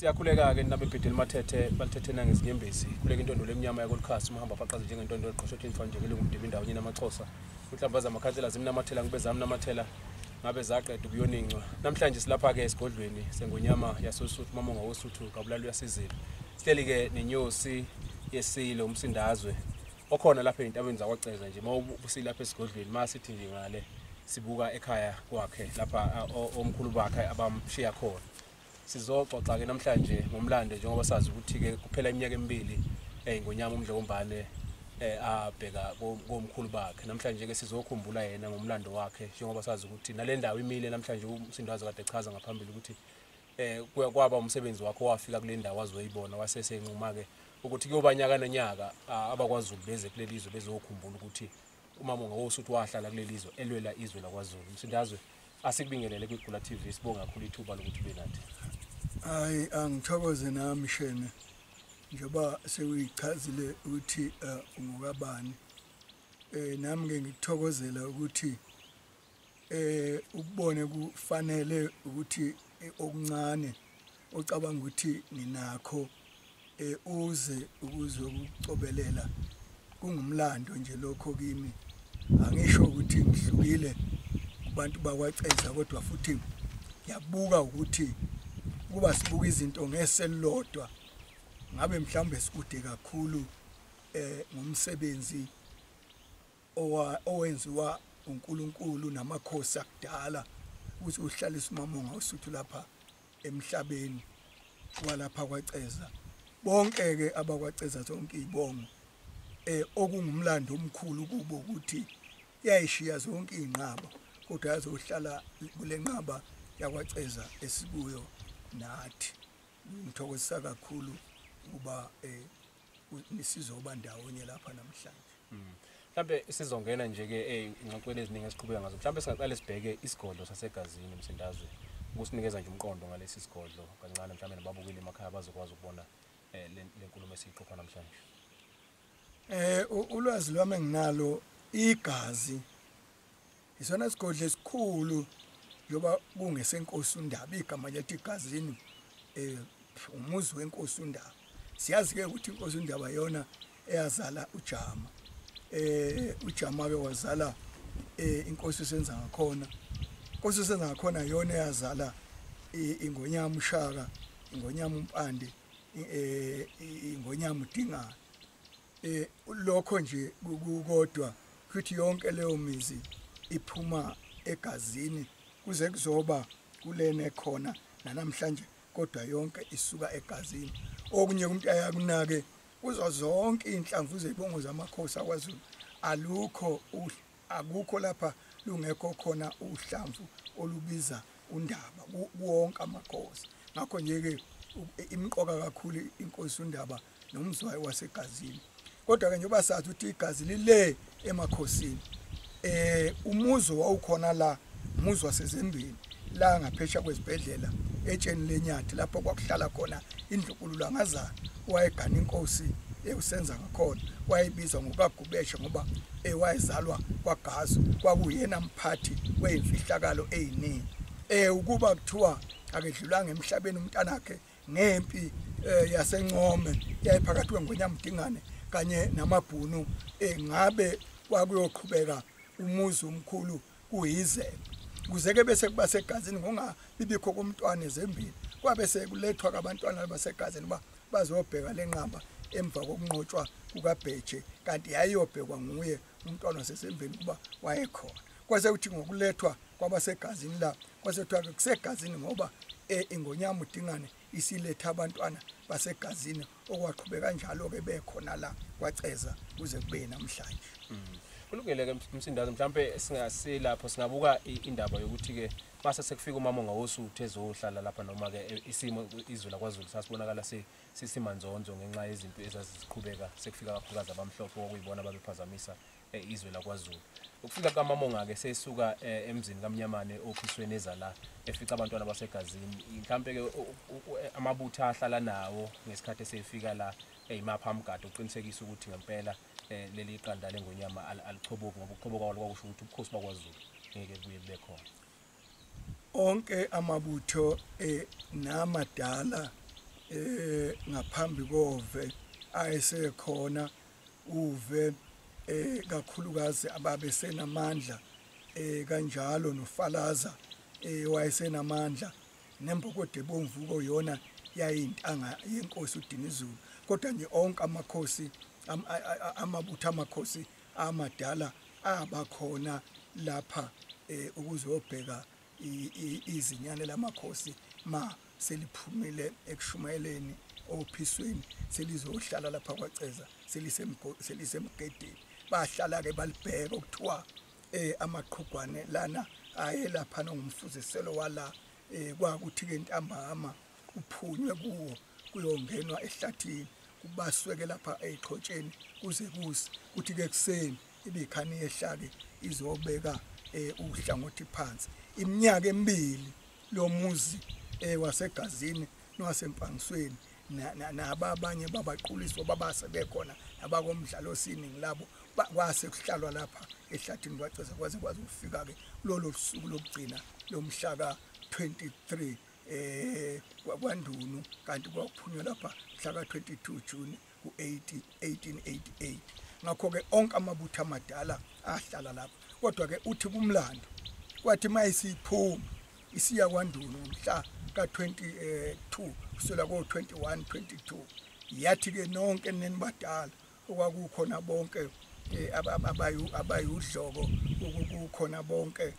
Siyakhuleka ke nabe bhedeli mathethe balithethena ngesinyembezi kuleke intondo lemnyama yakolikhasi umahamba faqaza njengentondo eqoshothe imfanje ke ngumdebe indawo nyina amaXhosa uhlambaza amakhansela zimnamathela ngibeza mnamathela ngabe zaqeda ukuyoninqwa namhlanje silapha ke esigodlweni sengonyama yasoSuthu mamonga woSuthu kabulalo yasezilo sihleli ke neNyosi yeSilo umsindazwe okhona lapha entabeni zakwaceza nje mawubusilapha esigodlweni masithi nje ngale sibuka ekhaya kwakhe lapha omkhulu bakhe abamshiya khona sizoxoxa ke namhlanje ngomlando njengoba sazi ukuthi ke kuphela iminyaka emibili ngonyama uMdlokhombane abheka komkhulu bakhe namhlanje ke sizokhumbula yena ngomlando wakhe njengoba sazi ukuthi nalendawo imile namhlanje umsindazwe kade echaza ngaphambili ukuthi kwaba umsebenzi wakhe wafika kule ndawo azoyibona wasesenquma ke ukuthi kuyobanyaka nonyaka abaKwaZulu beze kuleli izwe bezokhumbula ukuthi umamonga woSuthu wahlala kuleli izwe elwela izwe laKwaZulu umsindazwe asikubingelele kwiGula TV sibonga kakhulu ithuba lokuthi ube nathi. Hayi angithokoze nami shene njengoba sekuyichazile ukuthi ungokabani nami ke ngikuthokozela ukuthi ukubone kufanele ukuthi okuncane ocabanga ukuthi ninakho uze ukuzokucobelela kungumlando nje lokho kimi angisho ukuthi ngihlukile kubantu bakwaceza kodwa futhi yabuka ukuthi kuba sibuka izinto ngeselodwa ngabe mhlambe sikude kakhulu ngomsebenzi owenziwa uNkulunkulu namakhosi akudala ukuthi uhlalise umamonga woSuthu lapha emhlabeni walapha kwaceza bonke ke abakwaceza zonke izibongo okungumlando omkhulu kubo ukuthi yayishiya zonke inqaba kodwa yazohlala kule nqaba yakwaceza esikuyo nathi ngithokozisa kakhulu kuba nisizoba ndawonye lapha namhlanje. Mhlambe sizongena nje ke ingxoxweni eziningi esiqhubeka ngazo mhlambe singaqale sibheke isigodlo sasegazini umsindazwe ukusinikeza nje umqondo ngalesi sigodlo kancane mhlambe nababukeli emakhaya bazokwazi ukubona lenkulumo esixoxa namhlanje. Ulwazi lwami nginalo igazi isona sigodlo esikhulu njoba kungesenkosi uNdaba igama lithi igazini umuzi wenkosi uNdaba siyazi ke ukuthi inkosi uNdaba yona eyazala uJama uJama ke wazala inkosi usenza ngakhona inkosi usenza ngakhona yona eyazala ingonyama uShaka ingonyama uMpande ingonyama uDingana lokho nje kodwa futhi yonke leyo mizi iphuma egazini kuze kuzoba kulene khona namhlanje kodwa yonke isuka egazini okunye umuntu ayakunake kuzo zonke inhlamvu zezibongo zamakhosi aKwaZulu akukho lapha lungekho khona uhlamvu olubiza uNdaba wonke amakhosi ngakho nje ke imqoka kakhulu inkosi uNdaba nomzwayi wasegazini kodwa ke njengoba sathi ukuthi igazi lile emakhosini umuzo wawukhona la umuzo wasezembeni la ngaphesha kwezibhedlela etsheni lenyathi lapho kwakuhlala khona indlunkulu ngazana wayegana inkosi usenza ngakhona wayibizwa ngokaGubeshe ngoba wayezalwa kwaGazo kwakuyena mphathi weyimfihlakalo eziningi ukuba kuthiwa akedlulanga emhlabeni umntanakhe ngempi yaseNcome yayiphakathi kwengonyama uDingane kanye namabhunu ngabe kwakuyoqhubeka umuzi omkhulu kuyizebe kuzeke bese kuba segazini ngongabibikho komntwana ezembini kwabe sekulethwa kabantwana basegazini bazobheka lenqaba emva kokunqotshwa kukaBheje kanti yayiyobhekwa nguye umntwana wasesembini kuba wayekhona kwase kuthi ngokulethwa kwabasegazini la kwase kuthiwa kusegazini ngoba ingonyama uDingane isiletha abantwana basegazini okwaqhubeka kanjalo ke bekhona la kwaceza kuze kube namhlanje. Kulungile ke umsindazi mhlambe singasilapho singabuka indaba yokuthi ke mase sekufika umamonga woSuthu ezohlala lapha noma ke isimo izwe laKwaZulu sasibonakala sisimanzonzo ngenxa yezinto ezaziqhubeka sekufika kakhulukazi abamhlophe okuyibona babephazamisa izwe laKwaZulu. Ukufika kaMamonga ke sesuka emzini kaMnyamane ophisweni ezala efica abantwana basegazini mhlambe ke amabutha ahlala nawo ngesikhathi esefika la imaphamgado uqinisekisa ukuthi ngempela leli iqanda lengonyama alichoboki ngoba ukuchoboka kwalo kwakusho ukuthi ubukhosi bakwaZulu ngeke buye bube khona. Onke amabutho namadala ngaphambi kove ayesekhona uve kakhulukazi ababe senamandla kanjalo noFalaza wayesenamandla nembokode bomvuko yona yayintanga yenkosi uDinizulu kodwa nje onke amakhosi amabutho amakhosi amadala abakhona lapha ukuzobheka izinyane lamakhosi ma seliphumile ekushumayeleni ophisweni selizohlala lapha kwaCeza selisemgedeni bahlala ke balibheka ukuthiwa amaqhugwane lana aye lapha ngomfuziselo wala kwakuthi ke ntambama uphunywe kuwo kuyongenwa ehlathini kubasweke lapha eqhotsheni kuze kuthi ke kuseni ibikhani yehlake izobeka uhlangothi phansi iminyaka emibili lo muzi wasegazini nowasempangisweni nabanye babaquliswa babase bekhona abakomdlalo sini ngilabo kwase kuhlalwa lapha ehlathini kwaCeza kwaze ukufika ke lolo suku lokugcina lomhlaka 23 kwaNdunu kanti kwaphunywa lapha mhlaka 22 June ku1888 ngakho ke onke amabutho amadala ahlala lapha kodwa ke uthi kumlando kwathi mayisiphuma isiya kwaNdunu mhla ka22 kusela ko21 22 yathi ke nonke nenibadala okwakukhona bonke abayudloko ukukhona bonke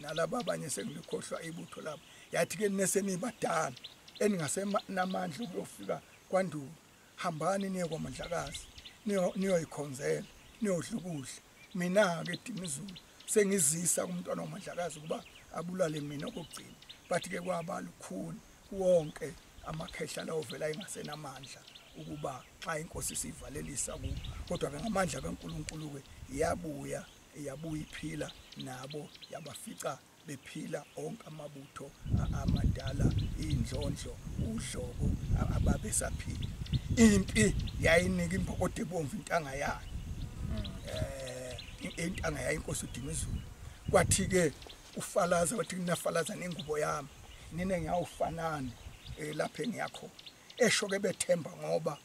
nalabo abanye sengikhohlwa ibutho lapho yathi ke nesenibadala eningasenamandla ukufika kwaNdunu hambani niye kwaMandlakazi niyoyikhonzela niyodlukuhle mina ke Dinizulu sengizisa kumntwana waMandlakazi ukuba abulale mina okugcina bathi ke kwabalukhuni wonke amakhehla lawo vela engasenamandla ukuba xa inkosi sivalelisa kubo kodwa ke ngamandla kaNkuluNkulu ke yabuya iphila nabo yabafica bephila onke amabutho amadala indlondlo udloko ababesaphila impi yayinika imbokode bomvu intanga yayo intanga yayinkosi uDinizulu kwathi ke uFalaza wathi kunafalaza nengubo yami nine ngiyawufanana lapha engiyakho esho ke bethemba ngoba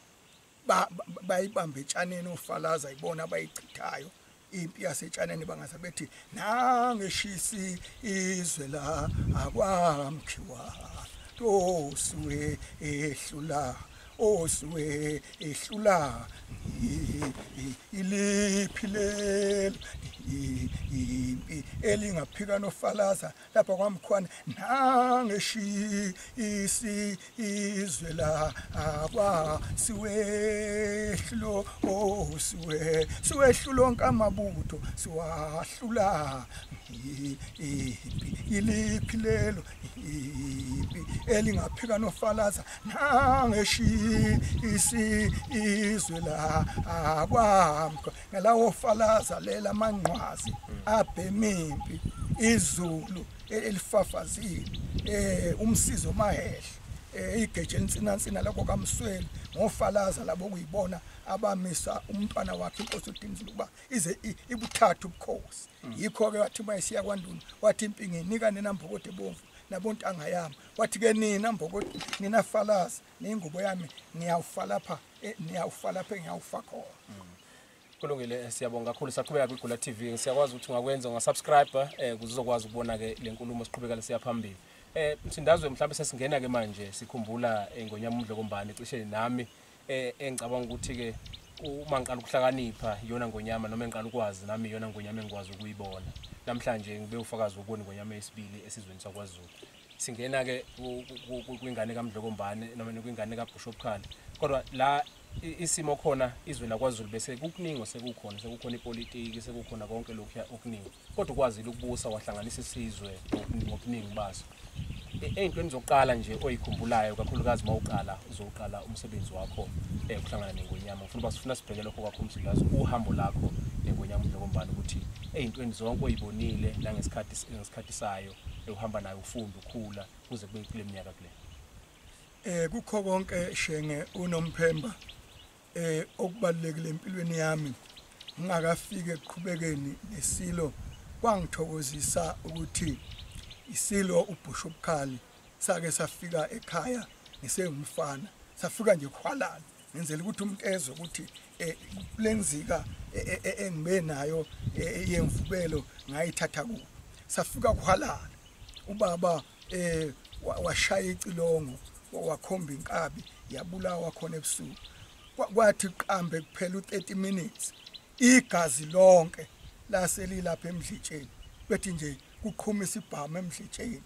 bayibambe etshaneni uFalaza ibona abayichithayo impi yasetshaneni bangaze bethi nangeshisi izwe la akwamkhiwa tosuwe ehlula osuwe ehlula iliphilelo impi elingaphika noFalaza lapha kwaMkhwana nangeshisi izwe la akwasiwehlo siwehlulo lonke amabutho siwahlula impi iliphilelo impi elingaphika noFalaza nangeshisi izwe la akwamkho ngalawo Falaza lela manqwazi abhemimpi izulu elifafazile umsizo mahehla igeje insinansina lakho kaMsweli ngoFalaza labo kuyibona abamisa umntwana wakhe inkosi uDinizulu kuba ize ibuthathu ubukhosi yikho ke wathi mayisiya kwaNdunu wathi impingi nika nenambokode bomvu nabontanga yami wathi ke nina mbokode nina Falaza nengubo yami ngiyawufa lapha ngiyawufa khona. Kulungile siyabonga kakhulu saqhubeka kwiGula TV siyakwazi ukuthi ungakwenza ungasubscribe ukuze uzokwazi ukubona ke le nkulumo siqhubeka lesiya phambili. Mthindazwe mhlawumbe sesingena ke manje sikhumbula ngonyama uMdlkombane cishe nami engicabanga ukuthi ke uma ngiqala ukuhlakanipha iyona ngonyama noma engiqala ukwazi nami iyona ngonyama engikwazi ukuyibona. Namhlanje ngibe ufakazi wokubona ngonyama yesibili esizweni sakwaZulu. Singena ke kwingane kaMdlkombane noma kwingane kaBishop Khali kodwa la isimo khona izwe lakwaZulu bese kukuningi sekukhona ipolitiki sekukhona konke lokhu okuningi kodwa ukwazile ukubusa wahlanganisa isizwe ngokuningi baso eyintweni zokuqala nje oyikhumbulayo kakhulukazi mawuqala uzoqala umsebenzi wakho ukuhlangana nengonyama ufuna sibheke lokho kwakho umsilazo uhambo lakho nengonyama uMdlkombane ukuthi eyintweni zonke oyibonile la ngesikhathi sayo uhamba nayo ufunda ukhula kuze kube kule minyaka kule kukho konke shenge unomphemba okubalekile empilweni yami ngingakafike ekuqhubekeni nesilo kwangithokozisa ukuthi isilo uBishop Khali sake safika ekhaya ngisengumfana safika nje khwalala ngenzela ukuthi umuntu ezwe ukuthi lenzika engibe nayo yemvubelo ngayithatha ku safika khwalala ubaba washaya icilongo wakhomba inkabi yabulawa khona ebusuku kwathi qambe kuphela u30 minutes igazi lonke laselilapha eMdletshe bethi nje kuqhuma isibhamu eMdletsheni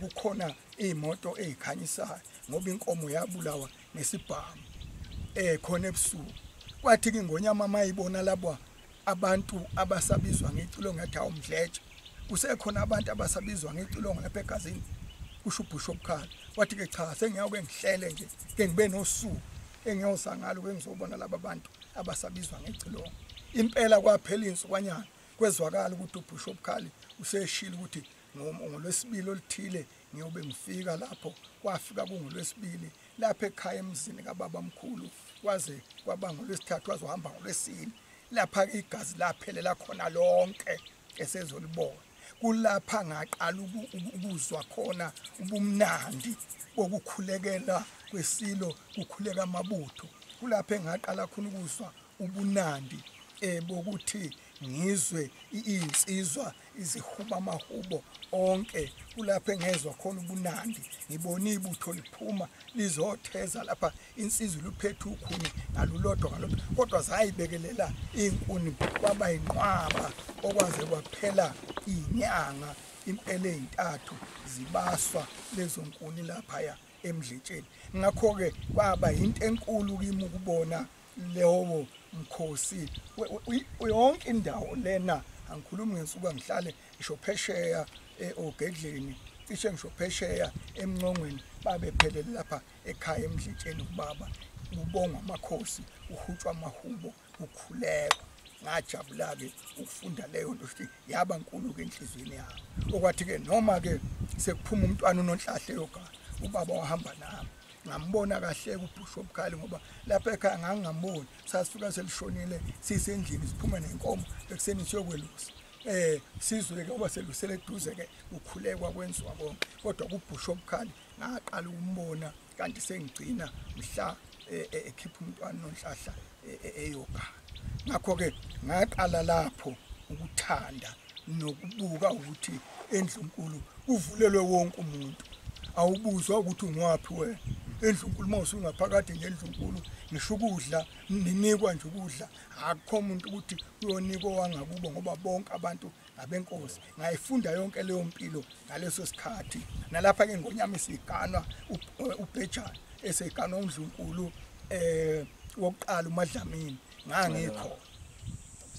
kukhona imoto ezikhanyisayo ngoba inkomo yabulawa nesibhamu khona ebusuku kwathi ke ngonyama mayibona labo abantu abasabizwa ngecilongo yathi awuMdletshe kusekhona abantu abasabizwa ngecilongo lapha egazini kusho uBishop Khali wathi ke cha sengiyake ngihlele nje ke ngibe nosuku engiyosangalo ke ngizobona laba bantu abasabizwa ngecilongo impela kwaphela insukwanyana kwezwakala ukuthi uBishop Khali useshila ukuthi ngolwesibili olithile ngiyobe ngifika lapho kwafika kungolwesibili lapha ekhaya emzini kaBaba mkhulu kwaze kwaba ngolwesithathu wazohamba ngolwesine lapha igazi laphelela khona lonke esezolibona kulapha ngaqala ukuzwa khona ubumnandi okukhulekela kwesilo kukhuleka amabutho kulapha engaqala khona ukuzwa ubunandi bokuthi ngizwe insizwa izihuba amahubo onke kulapha engezwe khona ubunandi ngibona ibutho liphuma lizotheza lapha insizwa luphethe ukhuni ngalulodwa ngalodwa kodwa zayibekelela inkuni kwaba inqwaba okwaze kwaphela inyanga impela ezintathu zibaswa lezo nkuni lapha ya eMdletsheni ngakho ke kwaba into enkulu kimi ukubona lewo mkhosi yonke indawo lena angikhulumi ngesuka ngihlale ngisho phesheya ogedleni cishe ngisho phesheya emncongweni babephelele lapha ekhaya eMdletsheni ubaba ubonga amakhosi uhutshwa amahubo ukhuleka ngajabula ke ukufunda leyo nto futhi yaba nkulu ke enhlizweni yami okwathi ke noma ke sekuphuma umntwana unonhlahle yogana ubaba wahamba nami ngambona kahle kuBishop Khali ngoba lapha ekhaya ngangamboni sasifika selishonile sisendlini siphuma nenkomo ekuseni siyokwelusa sizwe ke ngoba selusele eduze ke ukhulekwa kwenziwa konke kodwa kuBishop Khali ngaqala ukumbona kanti sengigcina mhla ekhipha umntwana nonhlahla eyogana ngakho ke ngaqala lapho ukuthanda nokubuka ukuthi endlunkulu kuvulelwe wonke umuntu awubuzwa ukuthi ungwaphi wena endlunkulu mawusungaphakathi nje endlunkulu ngisho ukudla ninikwa nje ukudla akukho umuntu ukuthi uyonikwa wangakubo ngoba bonke abantu abenkosi ngayifunda yonke leyo mpilo ngaleso sikhathi nalapha ke ngonyama isiganwa uBhejani eseganwa uNdlunkulu wokuqala uMadlamini ngangikho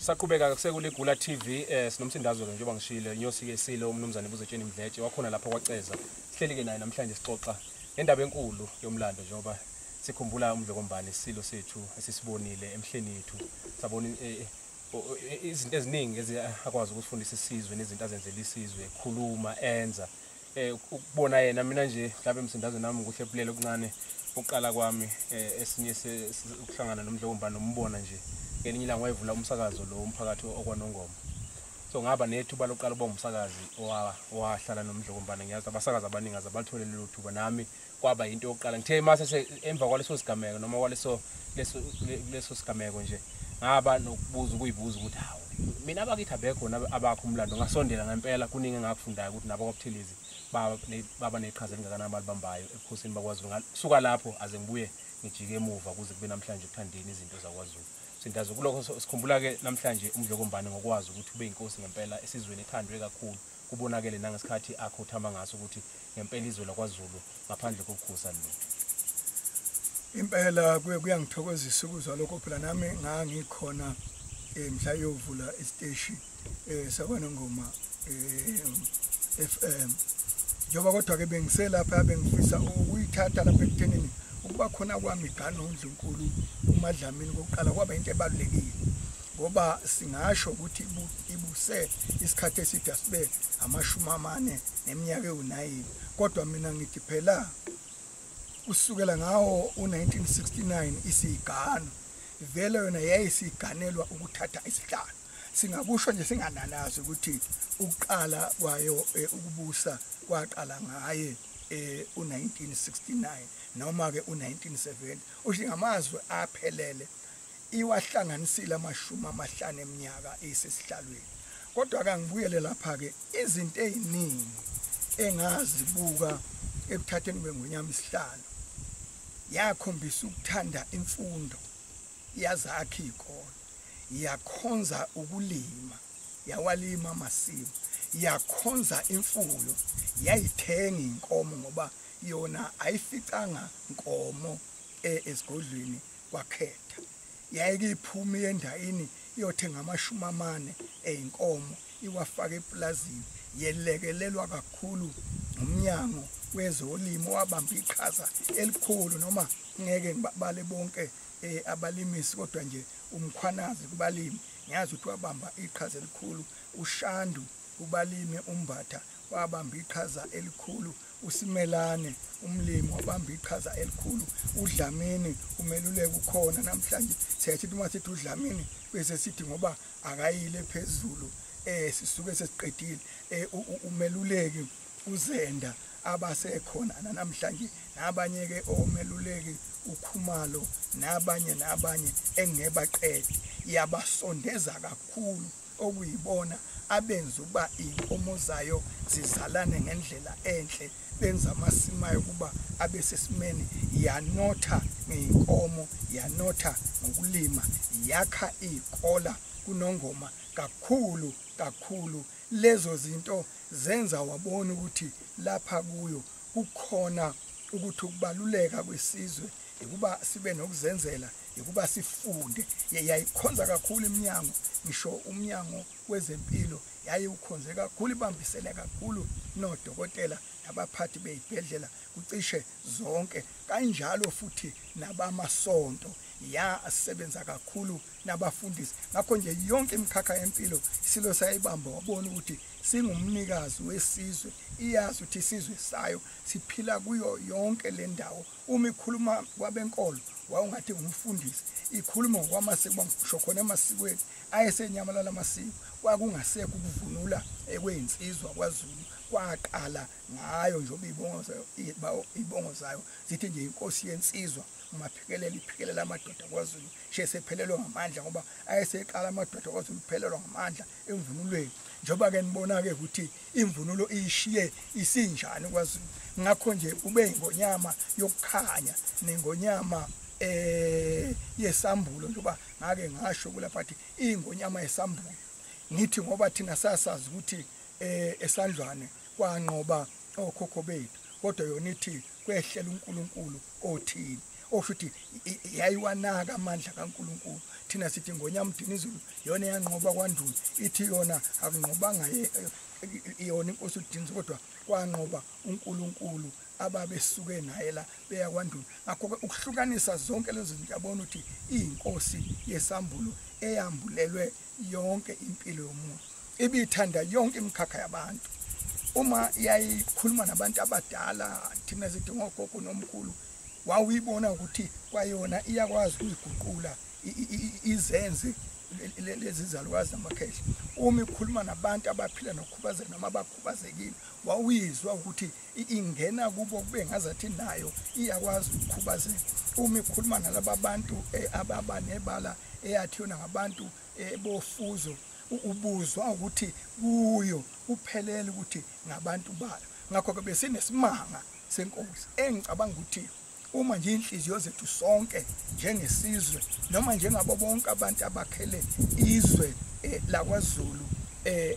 saqhubeka kusekule yeGula TV sinomsindazo ke njengoba ngishilo Inyosi yeSilo umnumzane Buzetsheni Mdletshe wakhona lapha kwaceza sihleli ke naye namhlanje sixoxa ngendaba enkulu yomlando njengoba sikhumbula uMdlokambane isilo sethu esisibonile emhleni yethu sabona izinto eziningi eziyakwazi ukusifundisa isizwe nezinto azenzela isizwe khuluma enza ukubona yena mina nje mhlawumbe emsindazo nami ukuhlephulele okuncane uqala kwami esinye ukuhlangana noMdlokambane nombona nje ngelinye ilanga wayevula umsakazo lo umphakathi okwanongoma so ngaba nethuba lokuqala uba umsakazi owahlala noMdlokambane ngiyazi abasakazi abaningi azabalithole lelo thuba nami kwaba into yokuqala ngithe mase emva kwaleso sigameko noma kwaleso leso sigameko nje ngaba nokubuza ukuyibuza ukuthi hawo mina abakithi abekho abakho umlando ngasondela ngempela kuningi engakufundayo ukuthi nabo kwaButhelezi baba neqhaza elingakana abalibambayo ebukhosini bakwaZulu ngasuka lapho aze ngibuye ngijike emuva kuze kube namhlanje ukuthandeni izinto zakwaZulu sindazo kuloko sikhumbula ke namhlanje uMdlokambane ngokwazi ukuthi ube inkosi ngempela esizweni ethandwe kakhulu kubonakele nangesikhathi akho uthamba ngaso ukuthi ngempela izwe lakwaZulu ngaphandle kokukhusa lo impela kuyangithokozisa ukuzwa lokho phela nami ngangikhona mhla yovula isiteshi sakwanongoma FM njoba kodwa ke bengiselapha bengifisa ukuyithatha lapha ekuthenini ukuba khona kwami igano uNdlunkulu uMadlamini kokuqala kwaba into ebalulekile ngoba singasho ukuthi ibuse isikhathi eside sibe amashumi neminyaka ewunayini kodwa mina ngithi phela kusukela ngawo u1969 isigano vele yona yayisiganelwa ukuthatha isihlalo singakusho nje singananazi ukuthi ukuqala kwayo ukubusa kwaqala ngaye u1969 noma ke u1970 usho ngamazwe aphelele iwahlanganisile amashumi amahlanu eminyaka esesihlalweni. Kodwa ke ngibuyele lapha ke izinto eziningi engazibuka ekuthatheni kwengonyama isihlalo yakhombisa ukuthanda imfundo, yazakha izikole, yakhonza ukulima, yawalima amasiko, yakhonza imfuyo, yayithenga inkomo ngoba yona ayificanga inkomo esigodlweni kwakhetha. Yayike iphuma endayini iyothenga amashumi amane einkomo iwafaka eplazini, yelekelelwa kakhulu umnyango wezolimo wabamba iqhaza elikhulu, noma ngeke ngibale bonke abalimisi kodwa nje umkhwanazi kubalimi ngiyazi ukuthi wabamba iqhaza elikhulu. Ushandu ubalime umbatha wabamba iqhaza elikhulu. Usimelane umlimi wabamba iqhaza elikhulu. uDlamini umeluleki ukhona namhlanje siyathi uma sithi uDlamini bese sithi ngoba akayile phezulu sisuke sesiqedile. Umeluleki uZenda abasekhona namhlanje, nabanye ke omeluleki uKhumalo nabanye engebaqedi, yabasondeza kakhulu okuyibona abenza uba inkomo zayo zizalane ngendlela enhle, benza amasimayo kuba abesesimene, yanotha ngeinkomo, yanotha ngokulima, yakha izikola kunongoma kakhulu. Lezo zinto zenza wabona ukuthi lapha kuyo kukhona ukuthi ukubaluleka kwesizwe ukuba sibe nokuzenzela, ukuba sifunde. Yayikhonza kakhulu iminyango, ngisho umnyango wezempilo yayiukhonze kakhulu, ibambisene kakhulu nodokotela nabaphathi bezibhedlela kucishe zonke. Kanjalo futhi nabamasonto yasebenza kakhulu nabafundisi. Ngakho nje yonke imikhakha yempilo isilo sayibamba, wabona ukuthi singumnikazi wesizwe, iyazi ukuthi isizwe sayo siphila kuyo yonke le ndawo. Uma ikhuluma kwabenkolo wawungathi umfundisi, ikhuluma ngwamasiko, ngisho khona emasikweni ayesenyamalala amasiko kwakungasekho ukuvunula ekweyinsizwa kwaZulu, kwaqala ngayo njengoba ibongo zayo zithi nje inkosi yensizwa umaphikelele iphikelela amadoda kwaZulu shesephelelwa ngamandla, ngoba ayeseqala amadoda kwaZulu phelelwa ngamandla emvunulweni. Njengoba ke nibona ke ukuthi imvunulo ishiye isinjani kwaZulu. Ngakho nje ube ingonyama yokukhanya nengonyama yesambulo, njengoba ngake ngasho kulapha ukuthi ingonyama yesambulo. Ngithi ngoba thina sasazi ukuthi esandlwane kwanqoba okhokho bethu, kodwa yona ithi kwehlela uNkulunkulu othini, oshuthi yayiwanaka amandla kaNkulunkulu. Thina sithi ngonyama uDinizulu yona yanqoba kwandulo, ithi yona akunqobanga yona inkosi uDinizulu kodwa kwanqoba uNkulunkulu ababesuke naye la beya kwandulo. Ngakho ukuhlukanisa zonke lezo zinto yabona ukuthi inkosi yesambulo eyambulelwe yonke impilo yomuntu, ibithanda yonke imikhakha yabantu. Uma yayikhuluma nabantu abadala, thina sithi ngogogo nomkhulu, wawuyibona ukuthi kwayona iyakwazi ukuyiguqula izenze lezi zalukazi namakhehla. Uma ikhuluma nabantu abaphila nokukhubazeka noma abakhubazekile, wawuyizwa ukuthi ingena kubo kube ngazathi nayo iyakwazi ukukhubazeka. Uma ikhuluma nalabo bantu ababanebala eyathi yona ngabantu bofuzo, ubuzwa ukuthi kuyo uphelele ukuthi ngabantu bayo. Ngakho ke besinesimanga senkosi engicabanga ukuthi uma nje inhliziyo zethu sonke njengesizwe noma njengabo bonke abantu abakhele izwe lakwaZulu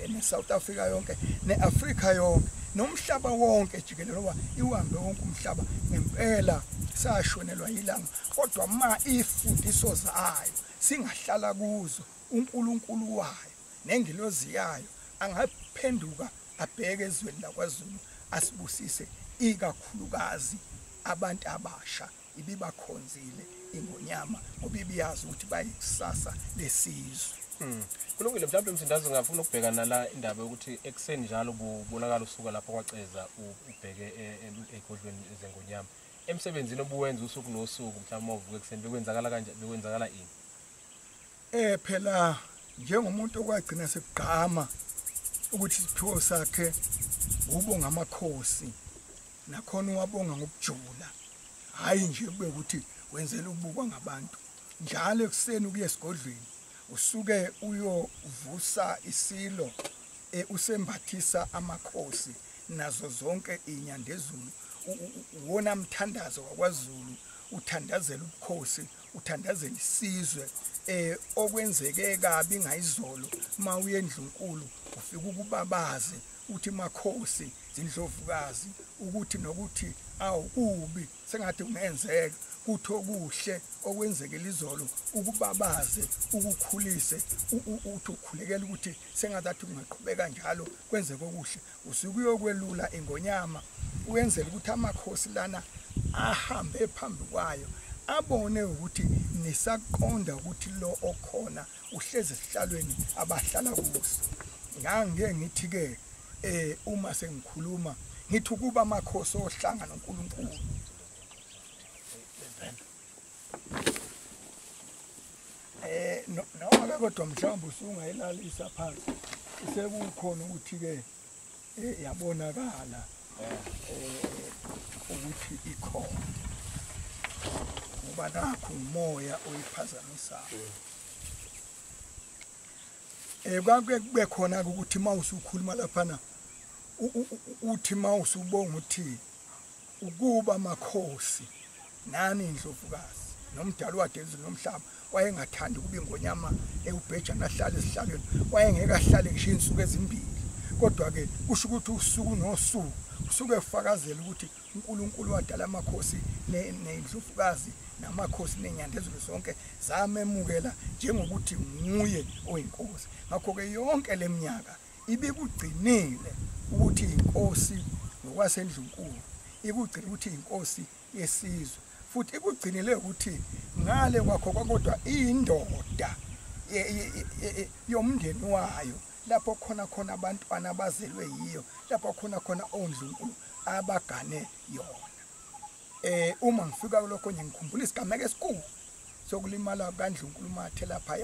neSouth Africa yonke neAfrika yonke nomhlaba wonke jikelele, ngoba ihambe wonke umhlaba ngempela sashonelwa ilanga. Kodwa ma ifundiso zayo singahlala kuzo, uNkulunkulu wayo nengilozi yayo angaphenduka abheke ezweni lakwaZulu asibusise, ikakhulukazi abantu abasha ibibakhonzile ingonyama ngoba ibiyazi ukuthi bayikusasa lesizwe. Kulungile, mhlawumbe Msindazi ngafuna ukubhekana la indaba yokuthi ekseni njalo kubonakala usuka lapho kwaceza ubheke egodlweni zengonyama. Emsebenzini obuwenza usuku nosuku, mhlawumbe uvuka ekseni bekwenzakala kanjani, bekwenzakala ini? Phela njengomuntu okwagcina sekugqama ukuthi isiphiwo sakhe ubonga amakhosi nakhona wabonga ngokujula hayi nje kube ukuthi wenzela ukubukwa ngabantu njalo ekuseni ukuye esigodlweni usuke uyovusa isilo usembathisa amakhosi nazo zonke inyandezulu uwona mthandazo wakwaZulu uthandazela ubukhosi uthandazela isizwe okwenzeke kabi ngayizolo mawuye endlunkulu ufika ukubabaze uthi makhosi zindlovukazi ukuthi nokuthi awukubi sengathi ungenzeka kuthi okuhle okwenzekela izolo ukubabaze ukukhulise uthi ukhulekela ukuthi sengathi ungaqhubeka njalo kwenzeke okuhle usuke uyokwelula ingonyama uyenzela ukuthi amakhosi lana ahambe phambi kwayo abone ukuthi nisaqonda ukuthi lo okhona uhlezi esihlalweni abahlala kuso ngeke ngithi ke uma sengikhuluma ngithi ukuba amakhosi ohlanga noNkulunkulu noma kodwa mhlawumbe usungayilalisa phansi sekukhona ukuthi ke yabonakala ukuthi ikhona ngoba nakho umoya oyiphazamisayo kwake kube khona ukuthi mawusukhuluma laphana uthi mawusubonga uthi ukuba amakhosi nani indlovukazi nomdali wadezulu nomhlaba wayengathandi kube ingonyama eubheja nahlala esihlalweni wayengeke ahlale ngisho insuku ezimbili kodwa ke kusho ukuthi usuku nosuku usuke efakazela ukuthi uNkulunkulu wadala amakhosi neindlovukazi namakhosi nenyandezulu zonke zamemukela njengokuthi nguye oyinkosi ngakho ke yonke leminyaka ibikugcinile ukuthi inkosi ngokwasendlunkulu ikugcina ukuthi inkosi yesizwe futhi ikugcinile ukuthi ngale kwakho kodwa indoda yomndeni wayo lapho khona abantwana abazelwe yiyo lapho khona ondlunkulu abagane yona uma ngifika lokho nje ngikhumbula isigameko esikhulu sokulimala kaNdlunkulu mathe lapha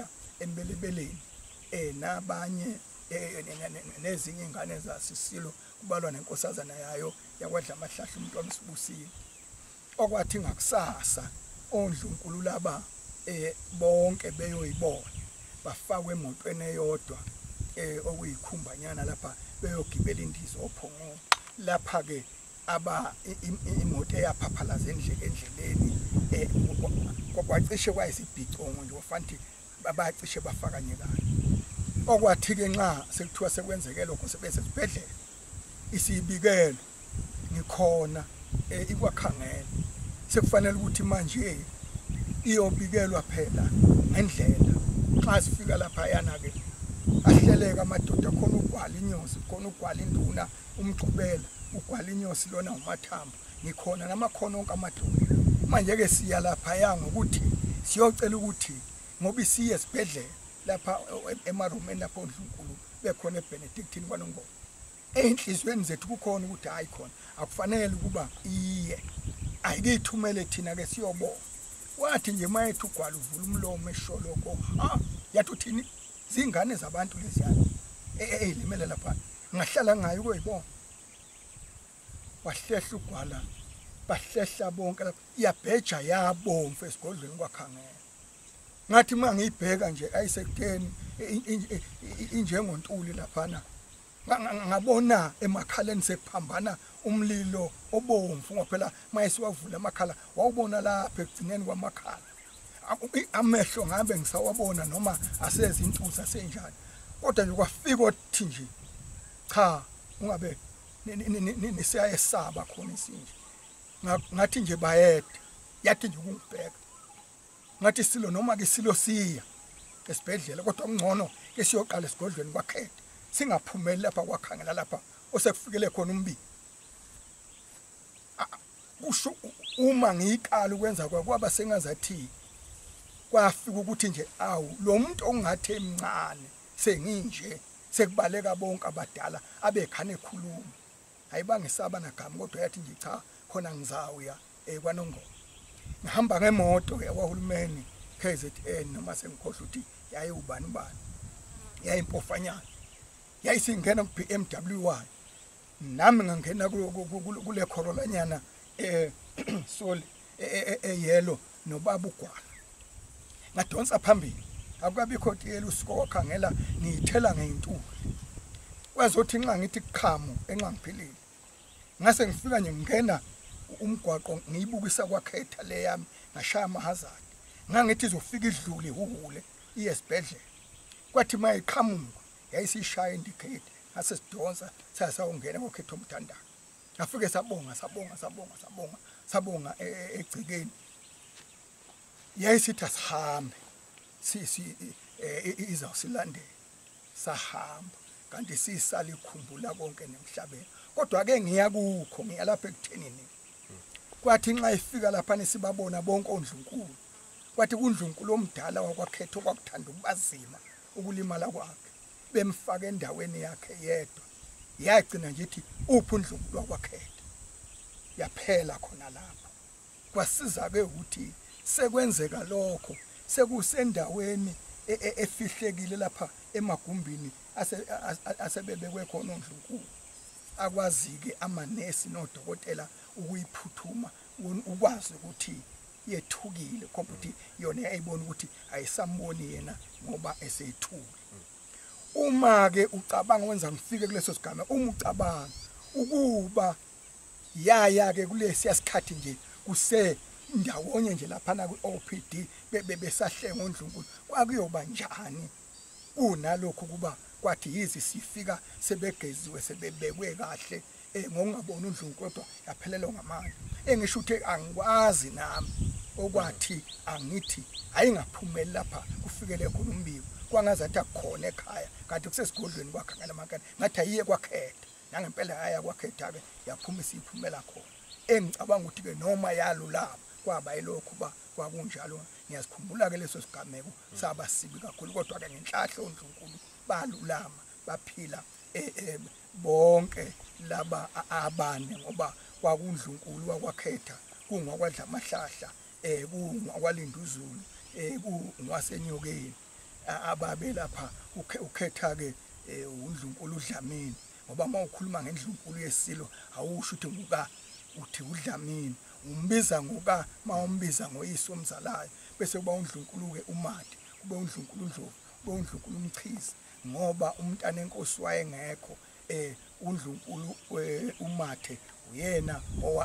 embelebeleni nabanye nezinye ingane zasisilo kubalwa nenkosazana yayo yakwadla amahlahla umuntu wamsibusile okwathi ngakusasa ondlunkulu laba bonke beyoyibona bafakwe emotweni eyodwa okuyikhumbanyana lapha beyogibela indizo ophongolo lapha ke aba imoto eyaphaphalaza endleleni kwacishe kwayisibhicongo nje ofanti babacishe bafakanyekana okwathi ke nxa sekuthiwa sekwenzeke lokho sebese sibhedlela isibikelo ngikhona ikwakhangela sekufanele ukuthi manje iyobikelwa phela ngendlela xa sifika lapha yana ke ahleleka amadoda khona ugwala inyosi khona ugwala induna umgqubela ugwala inyosi lona umathambo ngikhona namakhono onke amadoda manje ke siya lapha yanga ukuthi siyocela ukuthi ngoba isiye esibhedlela lapha emarumeni lapho uNdlunkulu bekhona eBenedictine kwanongoma enhlizweni zethu kukhona ukuthi hayi khona akufanele ukuba iye ayikithumele thina ke siyobona wathi nje mayethu ugwala uvula umlomo esholoko yathi uthini zingane zabantu leziyana limele lapha ngahlala ngayo kuyibona wahlehla ugwala bahlehla bonke lapha iyabheja yabomfu esigodlweni kwakhangela ngathi mangiyibheka nje ayisekuteni injengontuli laphana ngabona emakhaleni sekuphambana umlilo obomvu ngophela mayesiwavula amakhala wawubona lapha ekugcineni kwamakhala amehlo ngabe ngisawabona noma asezi intuza senjani kodwa nje kwafika othi nje cha ungabe nisiyayesaba khona isinje ngathi nje bayede yathi nje ukungibheka ngathi silo noma ke silo siya esibhedlela kodwa ungcono ke siyoqala esigodlweni kwakhethe singaphumeli lapha kwakhangela lapha osekufikele khona umbili kusho uma ngiyiqala ukwenza kwaba sengazathi kwafika ukuthi nje awu lo muntu ongathi emncane senginje sekubaleka bonke abadala abekhane ekhuluma ayibangisaba nagama kodwa yathi nje cha khona ngizawuya kwanongoma ngihamba ngemoto yakwahulumeni KZN noma sengikhohle ukuthi yaye ubani yayimpofanyana yayisingena ku BMW nami ngangena kule khorolanyana soli eyelo nobaba uGwala ngadonsa phambili akukabikho tiyela usiko wakhangela ngiyithela ngeyintuli wazothi nxa ngithi qhamu enqangiphilile ngase ngifika nje ngena umgwaqo ngiyibukisa kwakhetha le yami ngashaya amahazard ngangithi izofika idlule uhule iyesibhedlela kwathi mayiqhamuka yayisishaya indicate ngase sidonsa sasawungena ngokhetha umthandana afike sabonga egcikeni yayisithi asihambe izawusilandela sahamba kanti sisala ikhumbula konke nemhlabeni kodwa ke ngiyakukho ngiyalapha ekuthenini kwathi nxa ifika lapha nisibabona bonke ondlunkulu kwathi kundlunkulu omdala wakwakhetha okwakuthanda ukubazima ukulimala kwakhe bemfaka endaweni yakhe yedwa yagcina nje ithi uphi undlunkulu wakwakhetha yaphela khona lapho kwasiza ke ukuthi sekwenzeka lokho sekusendaweni efihlekile lapha emagumbini asebebekwe khona ondlunkulu akwazike amanesi nodokotela ukuyiphuthuma ukwazi ukuthi yethukile komplethi yona yayibona ukuthi ayisamboni yena ngoba esethule uma ke ucabanga wenza ngifike kuleso sigaba uma ucabanga ukuba yaya ke kulesi yasikhathi nje kuse ndawonye nje lapha na ku-OPD besahlenga ondlunkulu kwakuyoba njani kunalokho kuba kwathi yizi sifika sebegeziwe sebebekwe kahle ngokungabona undlunkulu kodwa yaphelelwa ngamandla engisho ukuthi angikwazi nami okwathi angithi ayingaphumeli lapha kufikele khona umbiko kwangazathi akukhona ekhaya kanti kusesigodlweni kwakhangela amakani ngathi ayiye kwakhetha nangempela haya kwakhetha ke yaphuma isiphumela khona engicabanga ukuthi ke noma yalulama kwaba yilokho ba kwakunjalo ngiyasikhumbula ke leso sigameko saba sibi kakhulu kodwa ke ngenhlahla ondlunkulu balulama baphila bonke laba abane ngoba kwakundlunkulu wakwakhetha kungwakwadla amahlahla kungwakwalinda uzulu kungwasenyokeni ababe lapha ukhetha ke undlunkulu uDlamini ngoba mawukhuluma ngendlunkulu yeSilo awusho ukuthi nguka uthi uDlamini umbiza ngoka mawumbiza ngoyise omzalayo bese kuba undlunkulu ke uMathi kube undlunkulu uNdlovu kube undlunkulu uMchizi ngoba umntana enkosi wayengekho undlunkulu uMathe uyena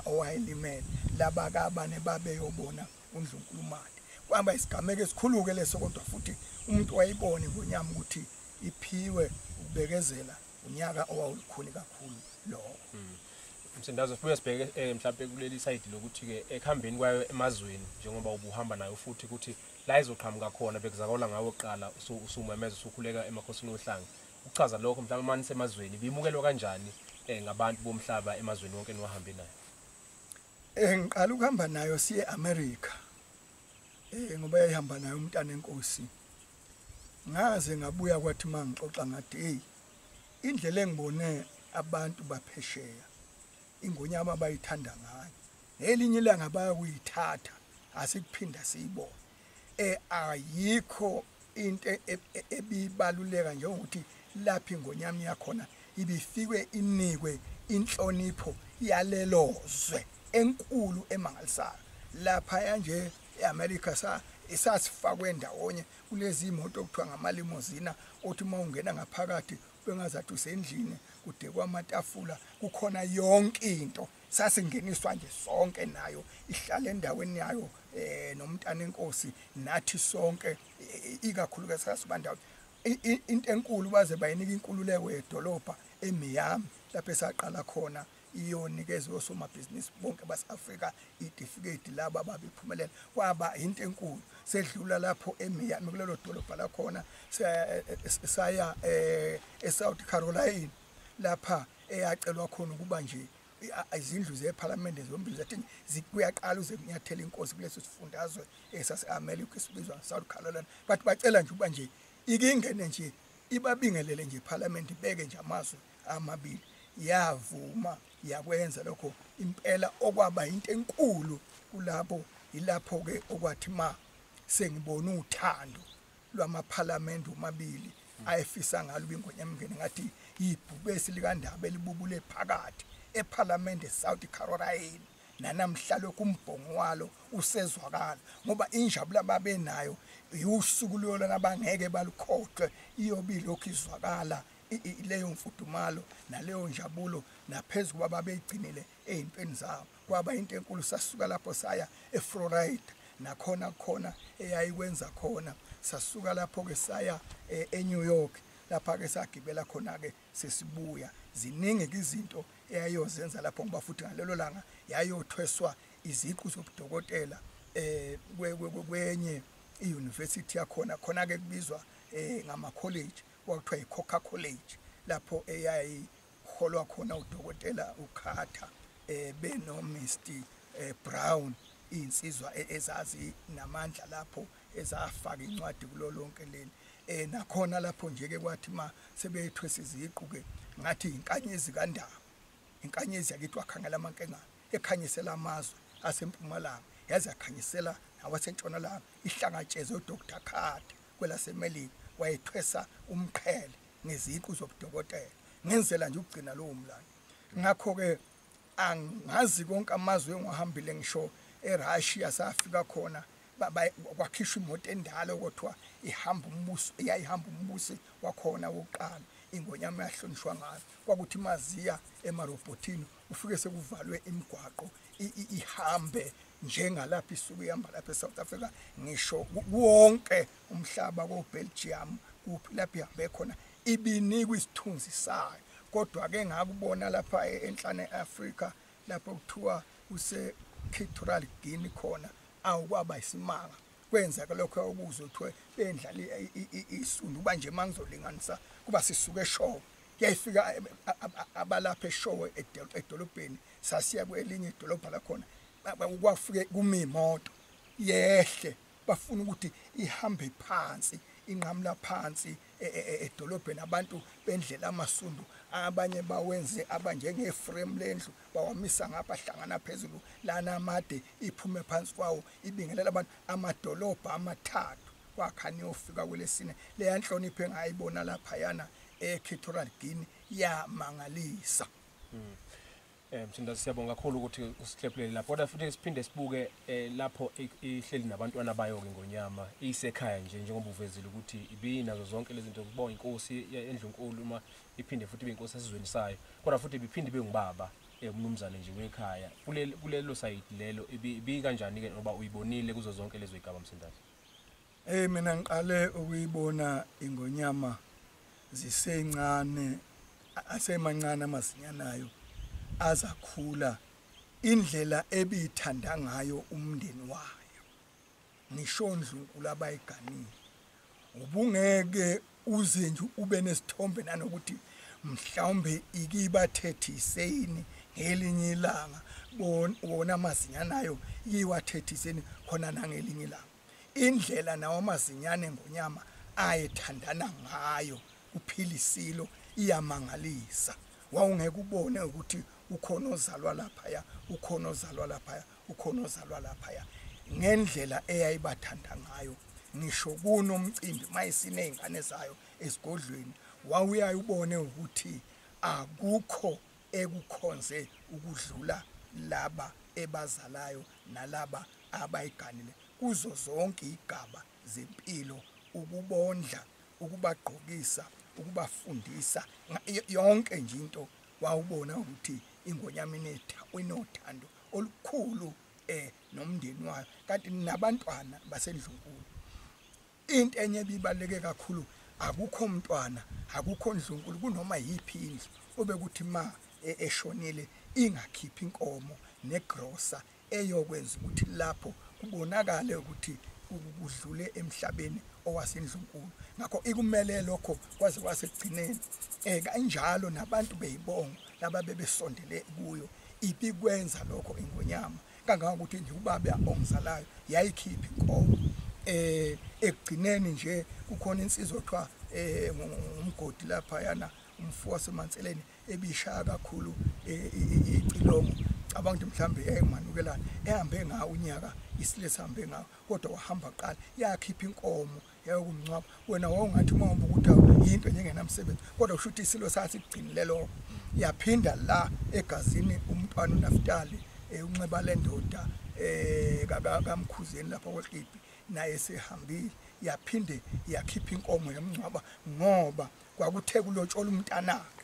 owayelimele laba kabane babeyobona undlunkulu uMathe kwamba isigameko esikhuluke leso kodwa futhi umuntu wayibone ngonyama ukuthi iphiwe ukubekezela unyaka owawukhuni kakhulu lo Msendazo sibuye sibheke mhlawumbe kuleli side lokuthi ke ekhambeni kwayo emazweni njengoba ubuhamba nayo futhi ukuthi la izoqhamuka khona bekuzakola ngawe oqala usumemeza usukhuleka emakhosini ohlanga uchaza lokho mhlawumbe manje semazweni bimukelwa kanjani ngabantu bomhlaba emazweni wonke niwahambe nayo ngiqala ukuhamba nayo siye America ngoba yayihamba nayo umntana enkosi ngaze ngabuya kwathi mangixoxa ngathi hey indlela engibone abantu baphesheya ingonyama bayithanda ngayo elinye ilanga baya kuyithatha asikuphinda siyibone ayikho into ebibaluleka njengokuthi lapha ingonyama yakhona ibifikwe inikwe inhlonipho yalelozwe enkulu emangalisayo lapha yanje eAmerica esasifakwe ndawonye kulezi imoto okuthiwa ngamalimozina othi mawungena ngaphakathi bengazathi usendlini kude kwamatafula kukhona yonke into sasingeniswa nje sonke nayo ihlala endaweni yayo nomntana enkosi nathi sonke ikakhulukazi sasibandawo into enkulu baze bayinika inkululeko yedolobha eMiami lapho esaqala khona iyonikezwe osomabhizinisi bonke baseAfrika idificate laba ababephumelela kwaba into enkulu sedlula lapho eMiami kulelo dolobha la khona saya eSouth Carolina lapha eyacelwa khona ukuba nje izindlu zeParliament zombili zathi zikuyaqala uze kunyathela inkosi kuleso sifundazwe esaseAmerica esibizwa South Carolina bathi bacela nje uba nje ikingene nje ibabingelele nje iParliament ibeke nje amazwe amabili yavuma yakwenza lokho impela okwaba into enkulu kulapho ilapho ke okwathi ma sengibona uthando lwamaParliament omabili ayefisa ngalo ingonyama ngene ngathi ibhubesi likandaba elibubule phakathi eParliament eSouth Carolina nanamhlalo kumbhongo walo usezwakala ngoba injabulo ababenayo usuku lolo nabangeke balukhoxe iyobi lokhu izwakala leyo mfudumalo naleyo njabulo naphezulu babeyigcinile ezintweni zabo kwaba into enkulu sasuka lapho saya eFlorida nakhona khona eyayikwenza khona sasuka lapho ke saya eNew York lapha ke sagibela khona ke sesibuya ziningi izinto eyayozenza lapho ngoba futhi ngalelo langa yayothweswa iziqu zobudokotela kwenye iuniversity yakhona khona ke kubizwa ngama college kwakuthiwa iCoca College lapho eyayiholwa khona udokotela uKhata beno Mr Brown insizwa ezazi namandla lapho ezafaka incwadi kulolonke leli nakhona lapho nje ke kwathi ma sebeyithwesa iziqu ke ngathi inkanyezi kandaba inkanyezi yakithi wakhangela amankenga ekhanyisela amazwe asempumalanga yaze yakhanyisela nawasentshonalanga ihlangatsheze uDr Khate kwelasemelika wayethwesa umqhele ngeziqu zobudokotela ngenzela nje ukugcina lowo mlando ngakho ke angazi konke amazwe engihambile ngisho eRussia safika khona kwakhishwa imoto endala okuthiwa ihamba umbuso iyayihamba umbusi wakhona wokuqala ingonyama yahlonishwa ngayo kwakuthi maziya emarobotini ufike sekuvalwe imigwaqo ihambe njengalapha isuku ihamba lapha eSouth Africa ngisho wonke umhlaba koBelgium kuphi lapha ihambe khona ibinikwa isithunzi sayo kodwa ke ngakubona lapha enhlane eAfrica lapho kuthiwa use-Equatorial Guinea khona awukwaba isimanga kwenzeka lokho okuzwe kuthiwe bendlala isundu manje mangizolinganisa kuba sisuke eShowe kuyafika abalapha eShowe edolobheni sasiya kwelinye idolobha la khona kwafike kumimoto yehle bafuna ukuthi ihambe phansi inqamla phansi edolobheni abantu bendlela amasundu abanye bawenze abanjenge frame lendlu bawamisa ngapha hlangana phezulu lana amade iphume phansi kwawo ibingelela abantu amadolobha amathathu kwakhani ofika kwelesine le yanhlonipho engayibona lapha yana eEquatorial Guinea yamangalisa. Mthinda siyabonga kakhulu ukuthi usihlephulele lapho kodwa futhi siphinde sibuke lapho ihleli nabantwana bayo ke ngonyama isekhaya nje njengoba uvezile ukuthi ibinazo zonke lezi zinto kubonga inkosi endlunkulu uma iphinde futhi ibinkosi esizweni sayo kodwa futhi ibiphinde bengubaba umnumzane nje wekhaya kulelo side lelo ibi kanjani ke ngoba uyibonile kuzo zonke lezo igaba Msindazi. Mina ngiqale ukuyibona ingonyama zisencane asemancane amazinyanayo azakhula indlela ebithanda ngayo umndeni wayo ngisho ndlunkulu abayiganile ubungeke uze nje ube nesithombe nanokuthi mhlawumbe ikibathethiseni ngelinye ilanga bona amazinyanayo iwathethiseni khona nangelinye ilanga indlela nawo amazinyane ngonyama ayethandana ngayo uphilisilo iyamangalisa wawungeke ubone ukuthi ukhona ozalwa lapha ukhona ozalwa lapha ukhona ozalwa lapha ngendlela eyayibathanda ngayo ngisho kunomcimbi mayisine izingane zayo esigodlweni wawuyayi ubone ukuthi akukho ekukhonze ukudlula laba ebazalayo nalaba abayiganile kuzo zonke igaba zempilo ukubondla ukubagqokisa ukubafundisa yonke nje into wawubona ukuthi ingonyama inothando olukhulu nomndeni wayo kanti nabantwana basendlunkulu into enye ebibaleke kakhulu akukho umntwana akukho ndlunkulu kunoma yipi indlu obekuthi ma eshonile ingakhiphi inkomo negrosa eyokwenza ukuthi lapho kubonakale ukuthi ukudlule emhlabeni owasendlunkulu ngakho ikumele lokho kwaze kwasekugcineni kanjalo nabantu beyibonga laba bebesondele kuyo ibikwenza lokho ingonyama kangangokuthi nje ubaba ongizalayo yayikhipha inkomo ekugcineni nje kukhona insizwa othiwa umgodi lapha yana umfu waseMantseleni ebishaya kakhulu icilongo abantu mhlambe yayimanukelana ehambe ngawo unyaka isile sihambe ngawo kodwa wahamba qala yakhipha inkomo yayokumncwaba wena wawungathi uma ukuthi yinto engenamsebenzi kodwa usho ukuthi isilo sathi sigcinile lokho yaphinda la egazini umntwana uNaftali unxeba lendoda kaMkhuzeni lapha kweqiphi naye sehambile yaphinde yakhipha inkomo yomncwaba ngoba kwakuthe kulotshola umntanakhe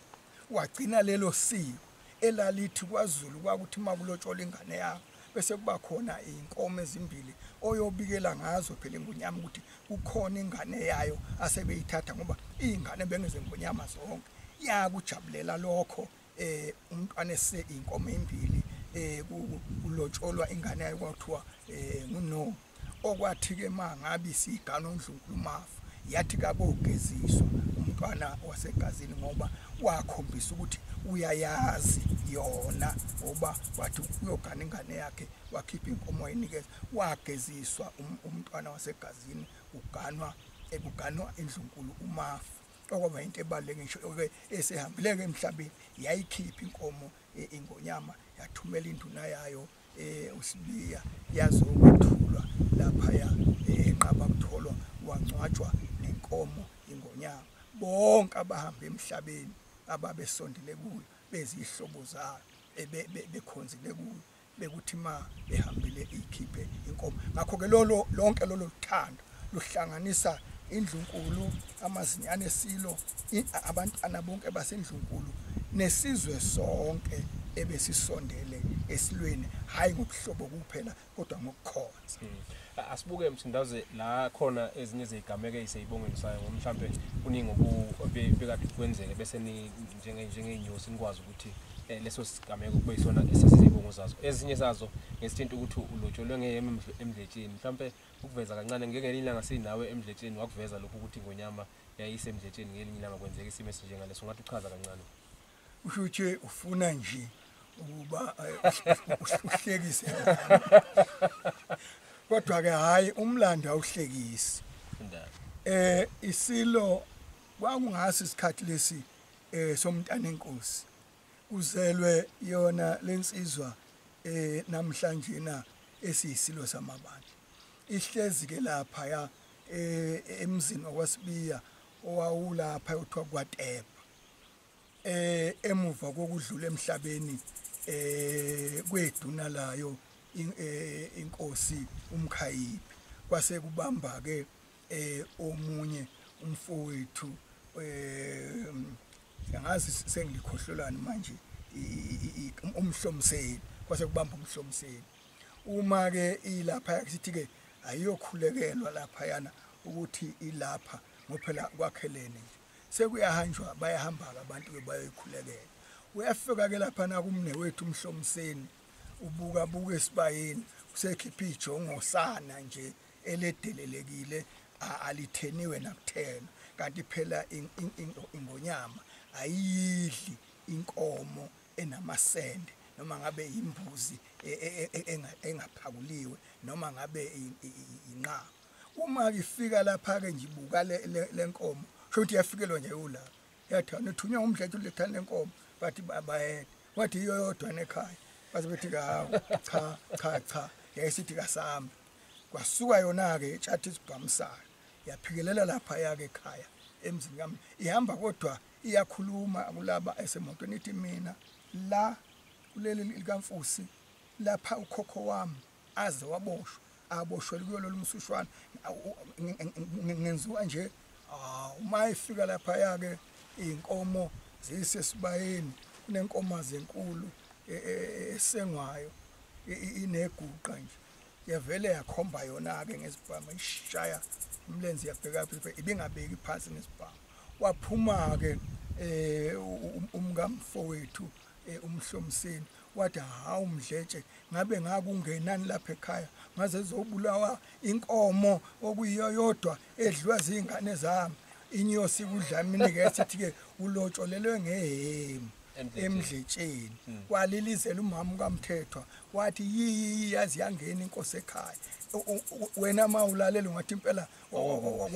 wagcina lelo siko elalithi kwaZulu kwakuthi makulotshola ingane yakho bese kuba khona inkomo ezimbili oyobikela ngazo phela ingonyama ukuthi kukhona ingane yayo asebeyithatha ngoba ingane bengeze ngonyama zonke yakujabulela lokho umntwana ese inkomo ezimbili kulotsholwa ingane yayo kwathiwa nguno okwathi ke mangabe sigana uNdlunkulu mafu yathi kabogeziswa umntwana wasegazini ngoba wakhombisa ukuthi uyayazi yona ngoba wathi uyogana ingane yakhe wakhipha inkomo ayinikeza wageziswa umntwana wasegazini uganwa iNdlunkulu umafu okwaba into ebaleke ngisho ke esehambile ke emhlabeni yayikhipha inkomo ingonyama yathumela induna yayo uSibiya yazokwethulwa lapha enqaba kutholwa wangcwatshwa nenkomo ingonyama bonke abahamba emhlabeni ababesondele kuyo bezihlobo zayo bekhonzile kuyo bekuthi ma behambile ikhiphe inkomo ngakho ke lonke lolo luthando luhlanganisa iNdlunkulu amazinyane esilo abantwana bonke baseNdlunkulu nesizwe sonke ebesisondele esilweni hayi ngobuhlobo kuphela kodwa ngokukhonza asibuke mthindaze la khona ezinye zezigameke eziseyibongeni sayo ngomhlambe kuningi obekade kwenzeke bese ni njengeinyosi nikwazi ukuthi leso sigameko kube yisona esizibongo zazo ezinye zazo ngesithinto ukuthi ulotsholwe ngeyeme eMdletshe mhlambe ukuveza kancane ngelinye ilanga sinawe eMdletshe wakuveza lokho ukuthi ingonyama yayise eMdletshe ngelinye ilanga kwenzeka isimo esinjengaleso ngathi uchaza kancane usho ukuthi ufuna nje ukuba uhlekise kodwa ke hayi umlando awuhlekisi isilo kwakungasi isikhathi lesi somntana enkosi kuzelwe yona lensizwa namhlanje na esiyisilo samabandla ihlezi ke lapha ya emzini wakwaSibiya owawulapha uthiwa kwaTepa emuva kokudlula emhlabeni kweduna layo inkosi uMkhayiphi kwase kubamba ke omunye umfowethu angazi sengilikhohlolana manje umhlomseni kwase kubamba umhlomseni uma ke ilapha sithi ke ayiyokhulekelwa lapha yana ukuthi ilapha ngophela kwakhelene sekuyahanjwa bayahamba abantu ke bayoyikhulekela uyafika ke lapha na kumne wethu umhlomseni ubuka esibayeni usekhipha ijongo sana nje eledelelekile alitheniwe nakuthena kanti phela ingonyama ayidli inkomo enamasende noma ngabe imbuzi engaphakuliwe noma ngabe inqa uma ifika lapha ke njibuka lenkomo shothi yafikelwa nje ula yathi anithunywa uMdletshe ulethana lenkomo bathi babayena wathi iyo yodwa nekhaya basebethi cha yayisithi kasami kwasuka yona ke etshathi isibhamsayo yaphikelela lapha yake ekhaya emzini kami ihamba kodwa iyakhuluma kulaba esemotweni ithi mina la kuleli likaMfusi lapha ukhokho wami aze waboshwa aboshwe kuyololu msushwana ngenziwa nje uma ifika lapha yake inkomo zisesibayeni kunenkomazi enkulu esengwayo ineguqa nje yavele yakhomba yona ke ngesibhamu ishaya umlenze yabheka phela ibingabeki phansi ngesibhamu waphuma ke umkamfowethu umhlomseni wathi hawu Mdletshe ngabe ngakungenani lapha ekhaya ngaze zobulawa inkomo okuyiyo yodwa edliwa zingane zami Inyosi kudlamini ke sithi ke ulotsholelwe ngehemu eMdletsheni kwalilizela umama kaMthethwa wathi yazi yangena inkosi ekhaya wena mawulalela ungathi impela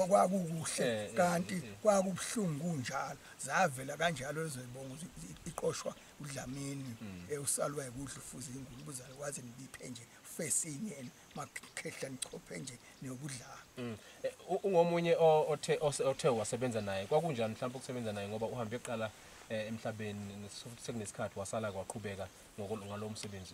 kwakukuhle kanti kwakubuhlungu njalo zavela kanjalo ezibongo iqoshwa udlamini usalwa ekudla ufuza ingulubuzana kwaze nibiphe nje fesinye makhehla nichophe nje nokudlala. Ungomunye othe wasebenza naye kwakunjani mhlawumbe ukusebenza naye ngoba uhambe eqala emhlabeni sekunesikhathi wasala kwaqhubeka ngalo umsebenzi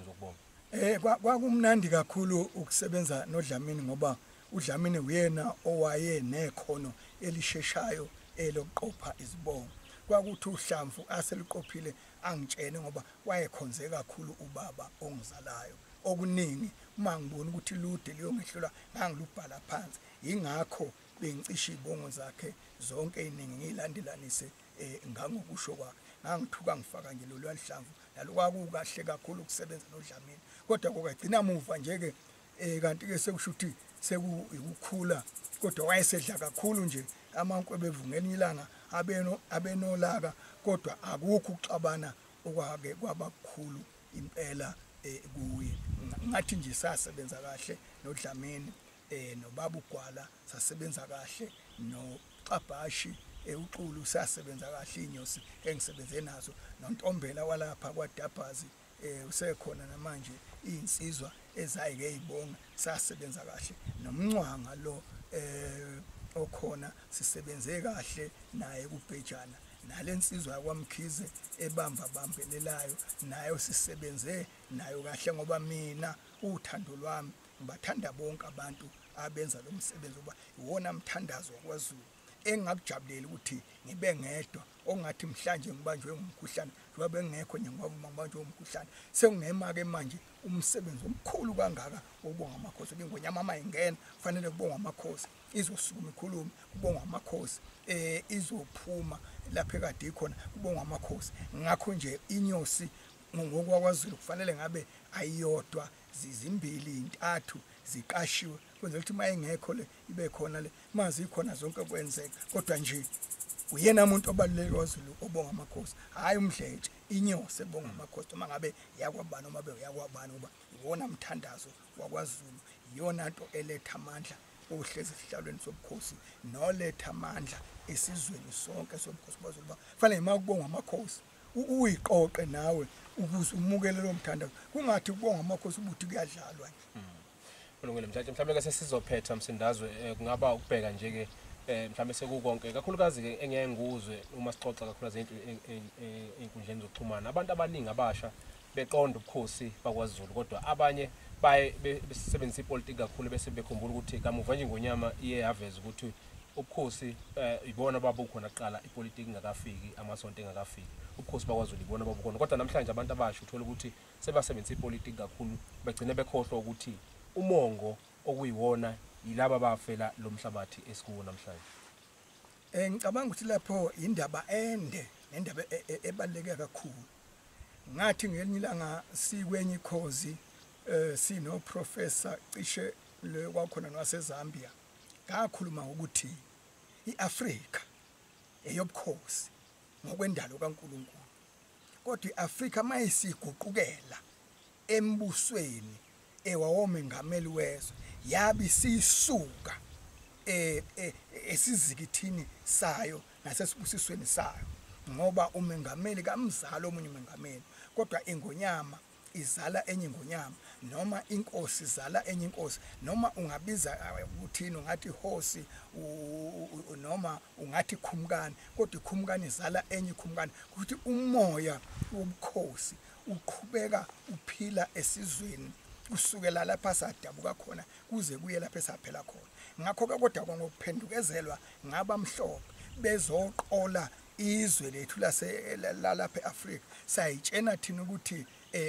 wokubonga. Kwakumnandi kakhulu ukusebenza noDlamini ngoba uDlamini uyena owaye nekhono elisheshayo elokuqopha izibongo. Kwakuthi uHlamvu aseliqophile angitshene ngoba wayekhonze kakhulu ubaba ongizalayo. Okuningi uma ngibona ukuthi lude liyongehlula ngangilubhala phansi. Ingakho bengicisha izibongo zakhe zonke iningi ngilandelanise ngangokusho kwakhe. Ngangithuka ngifaka nje lo lwahlamvu nalo kwakukahle kakhulu ukusebenza noDlamini. Kodwa kokagcina muva nje ke kanti ke sekusho ukuthi sekuyukukhula kodwa wayesedla kakhulu nje amankwe bevungela ilanga abenolaka kodwa akukho ukuxabana okwake kwabakhulu impela kuye. Ngathi nje sasebenza kahle noDlamini nobaba uGwala sasebenza kahle noXabhashi uXulu sasebenza kahle Inyosi engisebenze nazo noNtombela walapha kwaDabhazi usekhona namanje insizwa ezayike izibonga sasebenza kahle nomncwanga lo okhona sisebenze kahle naye kuBhejana nalensizwa yakwamkhize ebambelelayo nayo sisebenze nayo kahle ngoba mina uthando lwami ngibathanda bonke abantu abenza lo msebenzi uba iwona mthandazo wakwaZulu engakujabulela ukuthi ngibe ngedwa ongathi mhlanje ngibanjwe ngumkhuhlane ngoba bengekho nje ngoba ngibanjwe ngumkhuhlane sekungema ke manje umsebenzi omkhulu kangaka wobonga amakhosi bengonyama ama ingena kufanele kubonga amakhosi izosukuma ikhulume kubonga amakhosi izophuma lapha ekade ikhona kubonga amakhosi ngakho nje Inyosi ngokwakwaZulu kufanele ngabe ayodwa zizimbili intathu ziqashiwe kwenzela ukuthi mayengekho le ibe khona le mazi ikhona zonke kwenzeka kodwa nje uyena umuntu obaluleke kwaZulu obonga amakhosi hayi uMdletshe Inyosi ebonga amakhosi uma ngabe yakwabani uma beyakwabani uba iwona mthandazo wakwaZulu iyona nto eletha amandla ohlezi esihlalweni sobukhosi noletha amandla esizweni sonke sobukhosi kwaZulu ba kufanele makubonga amakhosi uyiqoqe nawe ukuze umukele lo mthandazo kungathi kubonga amakhosi ubuthi kuyadlalwa. Kulungile mhlawumbe ke sesizophetha msindazwe kungaba ukubheka nje ke mhlawumbe sekukonke kakhulukazi ke engeke nguzwe uma sixoxa kakhulukazi einkundleni zokuxhumana abantu abaningi abasha beqonda ubukhosi bakwaZulu kodwa abanye baye besebenzisa ipolitiki kakhulu bese bekhumbula ukuthi kamuva nje ngonyama iye yaveza ukuthi ubukhosi ibona babukhona kuqala ipolitiki ingakafiki amasonto engakafiki ubukhosi bakwaZulu ibona babukhona kodwa namhlanje abantu abasha uthola ukuthi sebasebenzisa ipolitiki kakhulu begcine bekhohlwa ukuthi umongo okuyiwona yilaba bafela lo mhlabathi esikuwo namhlanje. Ngicabanga ukuthi lapho indaba ende nendaba ebaluleke kakhulu. Ngathi ngelinye ilanga sikwenye ikhozi sino professor cishe le kwakhona nowaseZambia ngakhuluma ukuthi iAfrika eyobukhosi ngokwendalo kaNkulunkulu kodwa iAfrika mayisiguqukela embusweni ewawomengameli wezwe yabi sisuka esizikithini sayo nasesibusisweni sayo ngoba umengameli kamzalo omunye umengameli kodwa ingonyama izala enye ingonyama noma inkosi izala enye inkosi noma ungabiza ukuthini ungathi hosi noma ungathi khumkani kodwa ikhumkani izala enye ikhumkani ukuthi umoya wobukhosi uqhubeka uphila esizweni kusukela lapha sadabuka khona kuze kuye lapha esaphela khona ngakho ke kodwa ngokuphendukezelwa ngabamhlophe bezoqola izwe lethu lapha eAfrika sayitshena thina ukuthi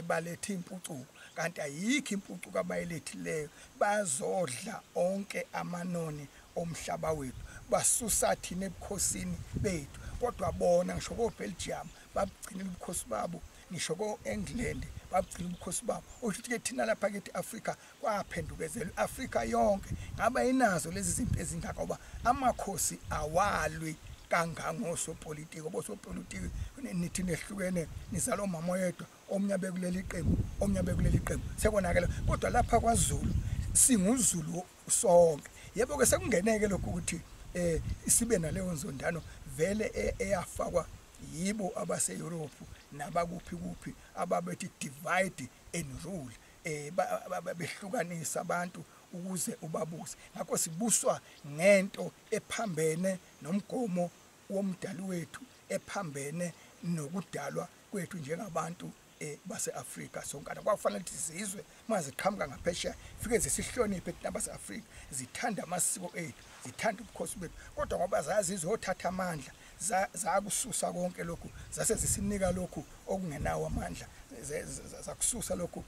balethe impucuko kanti ayikho impucuko abayilethileyo bazodla onke amanoni omhlaba wethu basusa thina ebukhosini bethu kodwa bona ngisho koBelgium babugcinile ubukhosi babo ngisho koEngland babugcina ubukhosi babo ukuthi ke thina lapha kithi Afrika kwaphendukezela iAfrika yonke ngaba inazo lezi zinto ezingaka ngoba amakhosi awalwi kangangosopolitiki obosopolitiki nithi nehlukene nizalo mama oyedwa omnye bekuleli iqembu omnye bekuleli iqembu sekonakela kodwa lapha kwaZulu singuZulu sonke yebo ke sekungeneke lokho ukuthi isibe naleyo nzondano vele eyafakwa yibo abase Europe nabakuphi kuphi ababethi divide and rule behlukanisa abantu ukuze ubabuse. Ngakho sibuswa ngento ephambene nomgomo womdali wethu, ephambene nokudalwa kwethu njengabantu base-Afrika sonkana. Kwakufanele ukuthi sizizwe maziqhamuka ngaphesheya fike zisihloniphe thina base-Afrika, zithanda amasiko ethu, zithanda ubukhosi bethu, kodwa ngoba zazizwe othatha amandla zakususa konke lokhu, zase zisinika lokhu okungenawo amandla, zakususa lokhu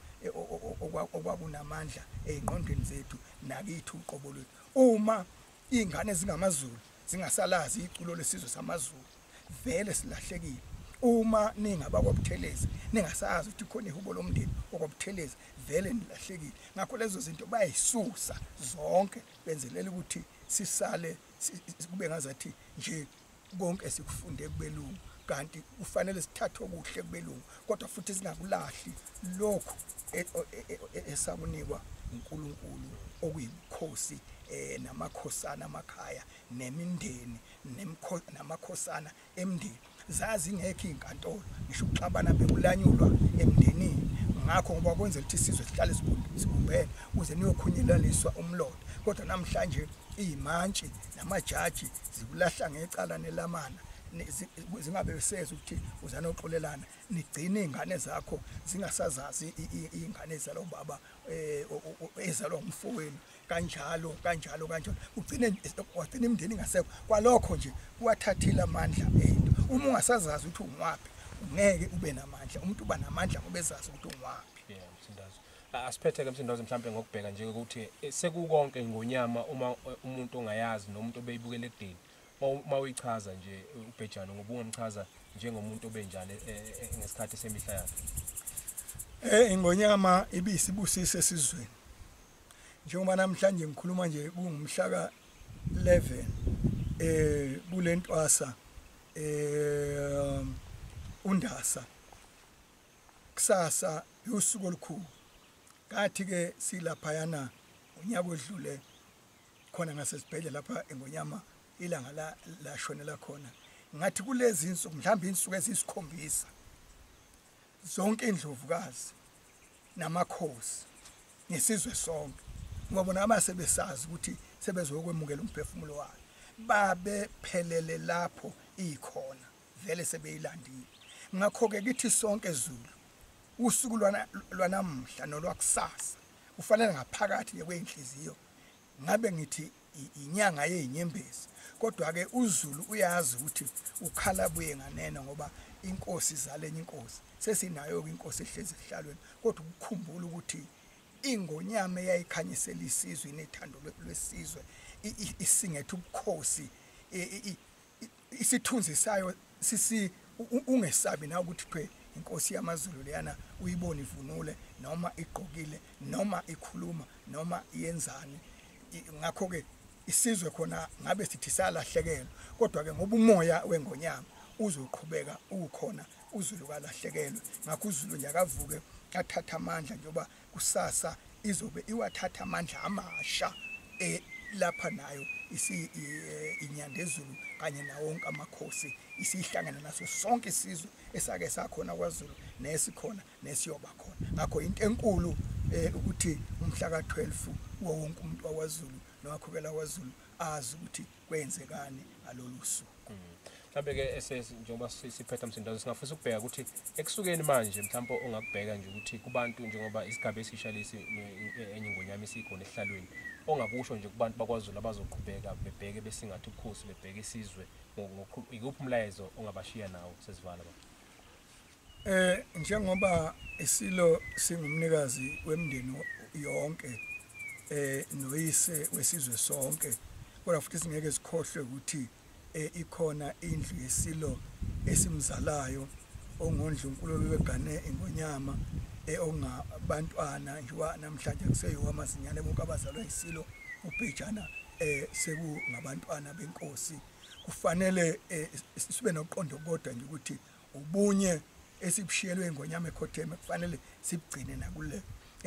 okwakunamandla ey'ngqondweni zethu nakithi uqobo lwethu. Uma iy'ngane zingamaZulu zingasalazi iculo lesizwe samaZulu, vele silahlekile. Uma ningabakwaButhelezi ningasazi ukuthi khona ihubo lomndeni okwaButhelezi, vele nilahlekile. Ngakho lezo zinto bayisusa zonke benzelela ukuthi sisale kube ngazathi nje konke sikufunde kubelungu, kanti kufanele sithathe okuhle kubelungu, kodwa futhi singakulahli lokhu esakunikwa uNkulunkulu okuyibukhosi namakhosana amakhaya nemindeni namakhosana emndeni. Zazi ngekho inkantolo ngisho ukuxabana bekulanyulwa emndenini. Ngakho ngoba kwenzela ukuthi isizwe sihlale sibumbene ukuze niyokhunyelaliswa umlotha, kodwa namhlanje izimantshi namajaji zikulahla ngecala nelamana, zingabe beseza ukuthi uzanoxolelana, nigcine izingane zakho zingasazazi izingane ezalo baba ezalo umfowenu, kanjalo ugcine imindeni ingasekho. Kwalokho nje kuwathathile amandla ethu. Uma ungasazazi ukuthi ungwaphi ungeke ube namandla. Umuntu uba namandla ngoba ezazi ukuthi ungwaphi. Msindazo. Asiphethe-ke Msindazo mhlawumbe ngokubheka nje ukuthi sekukonke ngonyama uma umuntu ongayazi nomuntu obeyibukela ekudeni, uma uyichaza nje uBhejane ngoba ungamchaza njengomuntu obenjani ngesikhathi semihla yakhe. Ingonyama ibisibusise esizweni. Njengoba namhlanje ngikhuluma nje kungumhla ka 11 kulentwasa uNdasa, kusasa usuku olukhulu. Kathi ke silapha yana unyaka odlule khona ngasesibhedlela lapha eNgonyama ilanga la shonela khona. Ngathi kulezi insuku mhlawumbe insuku ezisikhombisa zonke indlovukazi namakhosi nesizwe sonke, ngoba bona abasebesazi ukuthi sebezokwemukela umphefumulo wayo, babe phelele lapho ikhona, vele sebeyilandile. Ngakho ke kithi sonke Zulu usuku lwanamhla nolwakusasa ufanele ngaphakathi kwenhliziyo ngabe ngithi inyanga yezinyembezi, kodwa ke uZulu uyazi ukuthi ukhala buye nganena ngoba inkosi zalenye inkosi sesinayo inkosi ehlezi ehlalweni. Kodwa ukukhumbula ukuthi ingonyama eyayikhanyisela isizwe nethando lwesizwe, isingethe ubukhosi, isithunzi sayo ungesabi na ukuthi phe inkosi yamaZulu leyana uyibona ivunule noma igqokile noma ikhuluma noma iyenzani. Ngakho ke isizwe khona ngabe sithi salahlekelwa, kodwa ke ngoba umoya wengonyama uzoqhubeka ukhona, uZulu kalahlekelwe. Ngakho uZulu nje akavuke athatha amandla njengoba kusasa izobe iwathatha amandla amasha lapha nayo inyandezulu kanye nawo wonke amakhosi isihlangana naso sonke isizwe esake sakhona kwaZulu nesikhona nesiyoba khona. Ngakho into enkulu ukuthi umhla ka 12 wonke umuntu waKwaZulu nowakhokela kwaZulu azi ukuthi kwenzekani alolu suku. Mhlawumbe ke njengoba siphetha Msindazo singafisa ukubheka ukuthi ekusukeni manje mhlawumbe ongakubheka nje ukuthi kubantu njengoba isigaba esisha lesi enye ingonyama isikhona ehlalweni, ongakusho nje kubantu bakwaZulu abazoqhubeka bebheke besingathi ubukhosi bebheke isizwe, ikuphi umlayezo ongabashiya nawo sesivala ba? Njengoba isilo singumnikazi wemndeni yonke noyise wesizwe sonke, kodwa futhi singeke sikhohlwe ukuthi ikhona indlu yeSilo esimzalayo ongondlunkulu wegane ingonyama ongabantwana njengoba namhlanje kuseyiwa amazinyane bonke abazalwa yiSilo uBhejane sekungabantwana benkosi. Kufanele sibe noqondo kodwa nje ukuthi ubunye esibushiyelwe ingonyama ekhotheme kufanele sibugcine nakule.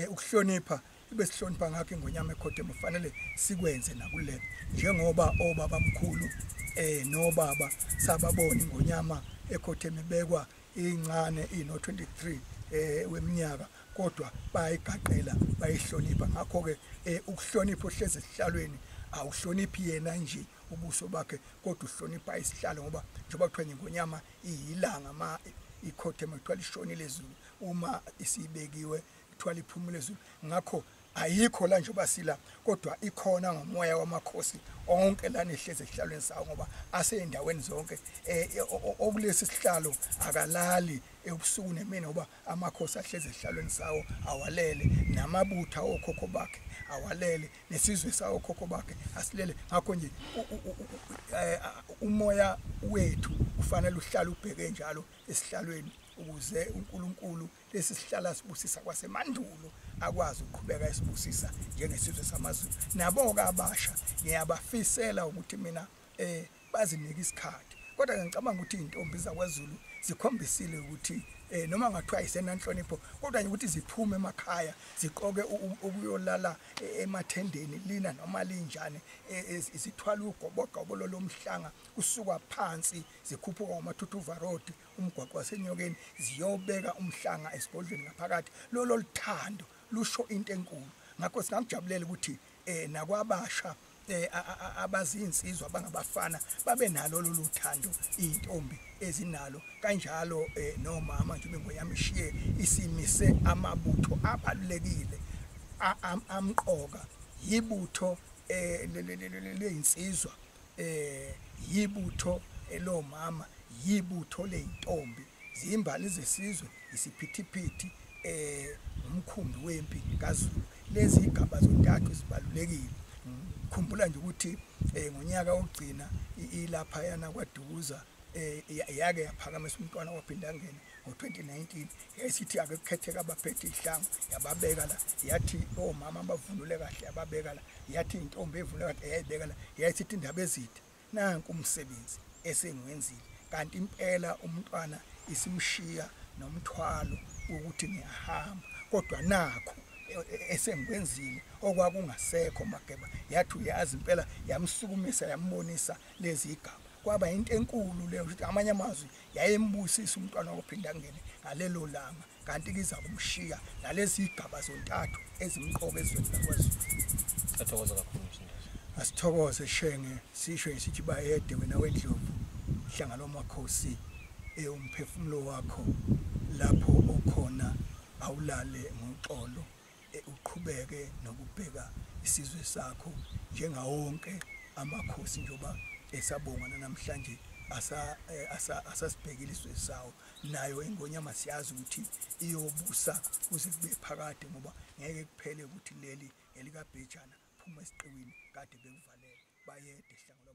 Ukuhlonipha besihlonipha ngakho ingonyama ekhotheme kufanele sikwenze nakule, njengoba obaba mkhulu nobaba sababona ingonyama ekhotheme bekwa incane ino 23 weminyaka kodwa bayigaqela bayihlonipha. Ngakho ke ukuhlonipha ohlezi esihlalweni awuhloniphi yena nje ubuso bakhe, kodwa uhlonipha isihlalo, ngoba njengoba kuthiwa iNgonyama iyilanga ikhothe ekuthiwa lishonile ezulu, uma isibekiwe kuthiwa liphumule ezulu. Ngakho ayikho la njengoba sila, kodwa ikhona ngomoya wamakhosi onke lana ehlezi esihlalweni sawo, ngoba aseyindaweni zonke. Okulesi sihlalo akalali ebusuku nemini, ngoba amakhosi ahlezi esihlalweni sawo awalele, namabutha okhokho bakhe awalele, nesizwe sawo okhokho bakhe asilele. Ngakho nje umoya wethu ufanele uhlale ubheke njalo esihlalweni, ukuze uNkulunkulu lesi sihlala sibusisa kwasemandulo akwazi ukuqhubeka esibusisa njengesizwe samaZulu. Nabo-ke abasha ngiyabafisela ukuthi mina bazinike isikhathi, kodwa ngicabanga ukuthi izintombi zakwaZulu zikhombisile ukuthi noma ngathiwa isenanhlonipho, kodwa nje ukuthi ziphume emakhaya ziqoke ukuyolala emathendeni lina noma linjani, zithwala ugobogobolo lomhlanga kusuka phansi zikhuphuka ngomathuthuva road umgwaqo wasenyokeni ziyobeka umhlanga esigodlweni ngaphakathi. Lolo luthando lusho into enkulu. Ngakho singakujabulela ukuthi nakwabasha abazinsizwa abangabafana babe nalo lolu thando izintombi ezinalo kanjalo. Nomama nje beNgonyama ishiye isimise amabutho abalulekile amqoka, yibutho lezinsizwa, yibutho lomama, yibutho lezintombi, zimbali zesizwe, isiphithiphithi, umkhumbi wempi kaZulu. Lezi igaba zontathu zibalulekile. Khumbula nje ukuthi ngonyaka wokugcina ilapha yana kwaDukuza yake yaphakamisa umntwana waphinda ngene ngo2019, yasithi ake kukhetheka abaphethe ihlangu yababeka la, yathi omama bavunule kahle yababeka la, yathi intombi evunule kahle yayibeka la, yasithi indaba ezide nanku umsebenzi esengwenzile. Kanti impela umntwana isimshiya nomthwalo ukuthi ngiyahamba, kodwa nakho esengikwenzile okwakungasekho mageba. Yathi uyazi impela yamsukumisa yambonisa lezi igaba. Kwaba into enkulu leyo ukuthi amanye amazwi yayembusisa umntwana ophinda ngene ngalelo langa, kanti kiza kumshiya nalezi igaba zontathu ezimqoka ezweni lakwaZulu. Siyathokoza kakhulu mfundisi. Asithokoze Shenge, sisho isithi bayede wena wendlovu, hlanga lomakhosi umphefumulo wakho lapho okhona awulale ngoxolo, uqhubeke nokubheka isizwe sakho njengawonke amakhosi njoba esabonga namhlanje asasibhekile isizwe sawo. Nayo iNgonyama siyazi ukuthi iyobusa kuze kube phakade, ngoba ngeke kuphele ukuthi leli elikaBhejana phuma esiqiwini kade bekuvalele bayede hlanga